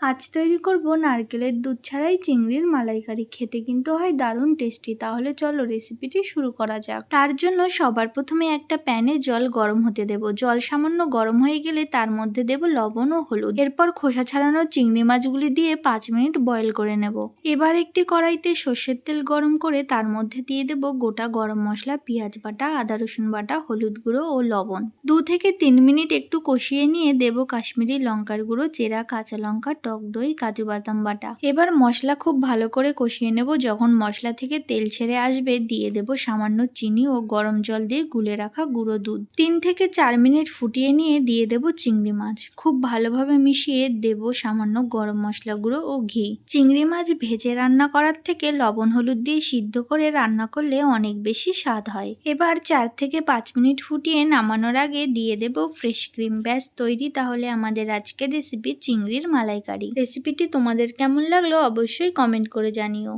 আজ তৈরি করব নারকেলের দুধ ছাড়াই চিংড়ির মালাইকারি। খেতে কিন্তু হয় দারুণ টেস্টি। তাহলে চলো রেসিপিটি শুরু করা যাক। তার জন্য সবার প্রথমে একটা প্যানে জল গরম হতে দেব। জল সামান্য গরম হয়ে গেলে তার মধ্যে দেব লবণ ও হলুদ। এরপর খোসা ছাড়ানো চিংড়ি মাছগুলি দিয়ে 5 মিনিট বয়েল করে নেব। এবার একটি কড়াইতে সর্ষের তেল গরম করে তার মধ্যে দিয়ে দেব গোটা গরম মশলা, পেঁয়াজ বাটা, আদা রসুন বাটা, হলুদ গুঁড়ো ও লবণ। 2 থেকে 3 মিনিট একটু কষিয়ে নিয়ে দেব কাশ্মীরি লঙ্কার গুঁড়ো, চেরা কাঁচা লঙ্কা, টক দই, কাজু বাদাম বাটা। এবার মশলা খুব ভালো করে কষিয়ে নেব। যখন মশলা থেকে তেল ছেড়ে আসবে দিয়ে দেব সামান্য চিনি ও গরম জল দিয়ে গুলে রাখা গুঁড়ো দুধ। 3 থেকে 4 মিনিট ফুটিয়ে নিয়ে দিয়ে দেব চিংড়ি মাছ। খুব ভালোভাবে মিশিয়ে দেব সামান্য গরম মশলা গুঁড়ো ও ঘি। চিংড়ি মাছ ভেজে রান্না করার থেকে লবণ হলুদ দিয়ে সিদ্ধ করে রান্না করলে অনেক বেশি স্বাদ হয়। এবার 4 থেকে 5 মিনিট ফুটিয়ে নামানোর আগে দিয়ে দেব ফ্রেশ ক্রিম। ব্যাস তৈরি তাহলে আমাদের আজকের রেসিপি চিংড়ির মালাইকারি। রেসিপিটি তোমাদের কেমন লাগলো অবশ্যই কমেন্ট করে জানিও।